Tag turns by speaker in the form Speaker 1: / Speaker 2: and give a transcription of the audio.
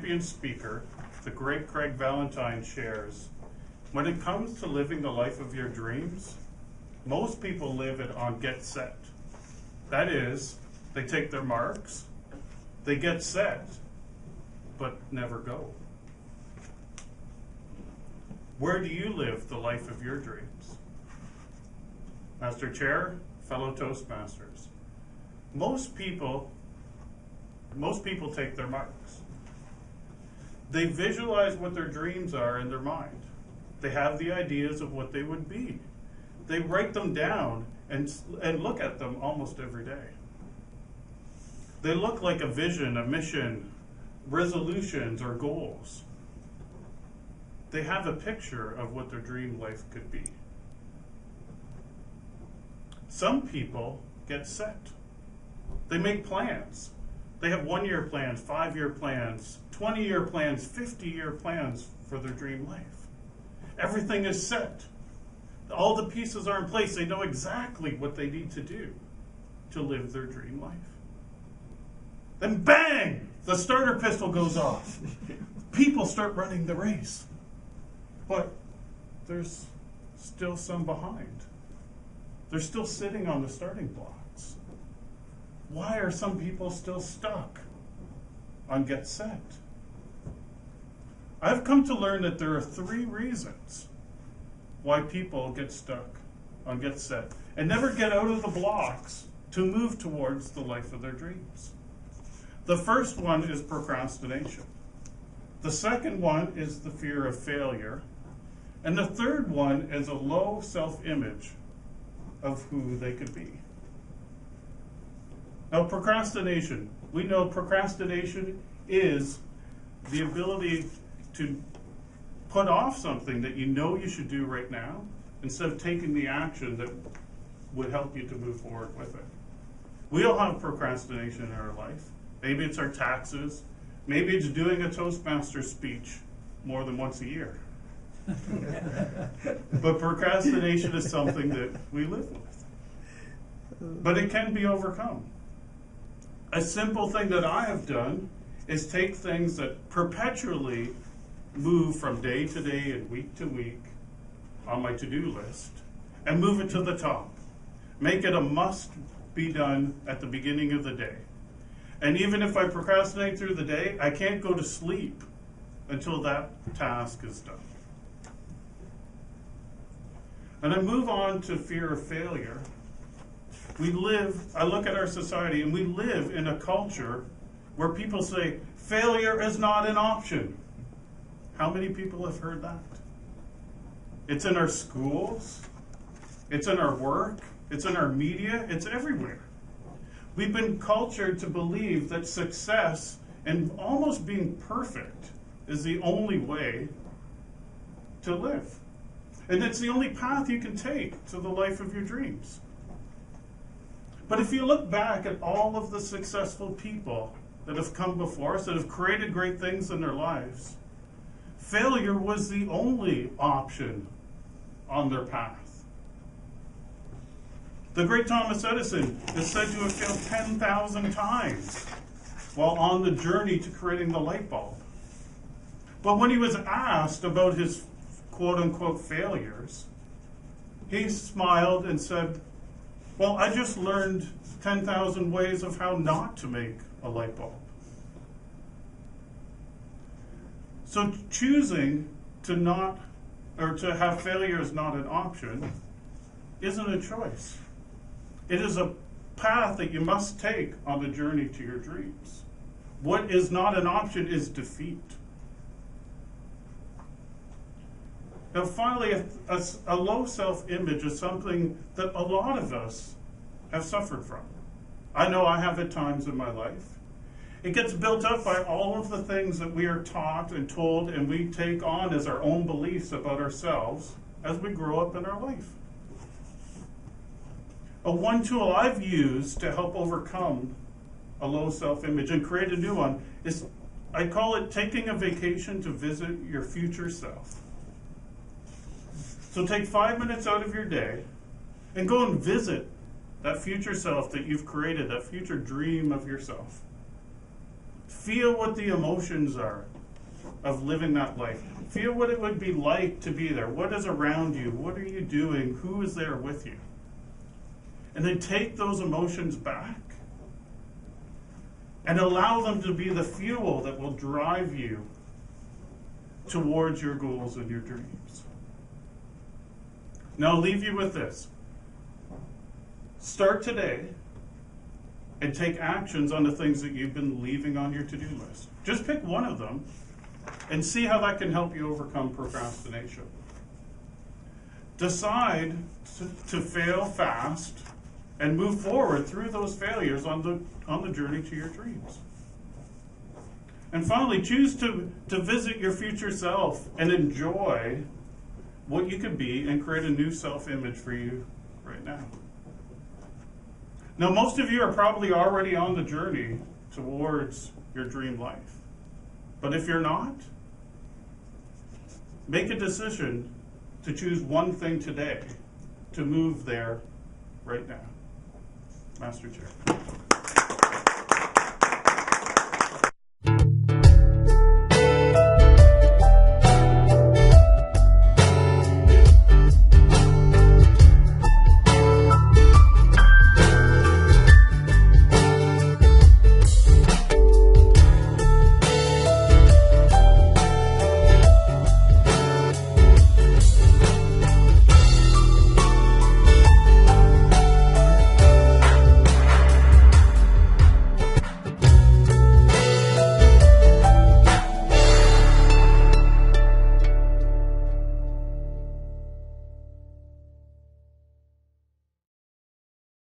Speaker 1: champion speaker, the great Craig Valentine, shares, when it comes to living the life of your dreams, most people live it on get set. That is, they take their marks, they get set, but never go. Where do you live the life of your dreams? Master Chair, fellow Toastmasters, most people take their marks. They visualize what their dreams are in their mind. They have the ideas of what they would be. They write them down and look at them almost every day. They look like a vision, a mission, resolutions, or goals. They have a picture of what their dream life could be. Some people get set. They make plans. They have 1-year plans, 5-year plans, 20-year plans, 50-year plans for their dream life. Everything is set. All the pieces are in place. They know exactly what they need to do to live their dream life. Then bang! The starter pistol goes off. People start running the race. But there's still some behind. They're still sitting on the starting blocks. Why are some people still stuck on get set? I've come to learn that there are 3 reasons why people get stuck on get set and never get out of the blocks to move towards the life of their dreams. The first one is procrastination. The second one is the fear of failure. And the third one is a low self-image of who they could be. Now, procrastination. We know procrastination is the ability to put off something that you know you should do right now instead of taking the action that would help you to move forward with it. We all have procrastination in our life. Maybe it's our taxes. Maybe it's doing a Toastmaster speech more than once a year. But procrastination is something that we live with. But it can be overcome. A simple thing that I have done is take things that perpetually move from day to day and week to week on my to-do list and move it to the top. Make it a must be done at the beginning of the day. And even if I procrastinate through the day, I can't go to sleep until that task is done. And I move on to fear of failure. I look at our society and we live in a culture where people say, failure is not an option. How many people have heard that? It's in our schools, it's in our work, it's in our media, it's everywhere. We've been cultured to believe that success and almost being perfect is the only way to live. And it's the only path you can take to the life of your dreams. But if you look back at all of the successful people that have come before us, that have created great things in their lives, failure was the only option on their path. The great Thomas Edison is said to have failed 10,000 times while on the journey to creating the light bulb. But when he was asked about his quote-unquote failures, he smiled and said, well, I just learned 10,000 ways of how not to make a light bulb. So choosing to have failure as not an option isn't a choice. It is a path that you must take on the journey to your dreams. What is not an option is defeat. Now finally, a low self-image is something that a lot of us have suffered from. I know I have at times in my life. It gets built up by all of the things that we are taught and told and we take on as our own beliefs about ourselves as we grow up in our life. One tool I've used to help overcome a low self-image and create a new one is, I call it taking a vacation to visit your future self. So take 5 minutes out of your day and go and visit that future self that you've created, that future dream of yourself. Feel what the emotions are. of living that life. Feel what it would be like to be there. What is around you? What are you doing? Who is there with you? And then take those emotions back and allow them to be the fuel that will drive you towards your goals and your dreams. Now I'll leave you with this. Start today and take actions on the things that you've been leaving on your to-do list. Just pick one of them and see how that can help you overcome procrastination. Decide to fail fast and move forward through those failures on the journey to your dreams. And finally, choose to visit your future self and enjoy what you could be and create a new self-image for you right now. Now, most of you are probably already on the journey towards your dream life. But if you're not, make a decision to choose one thing today to move there right now. Master Chair.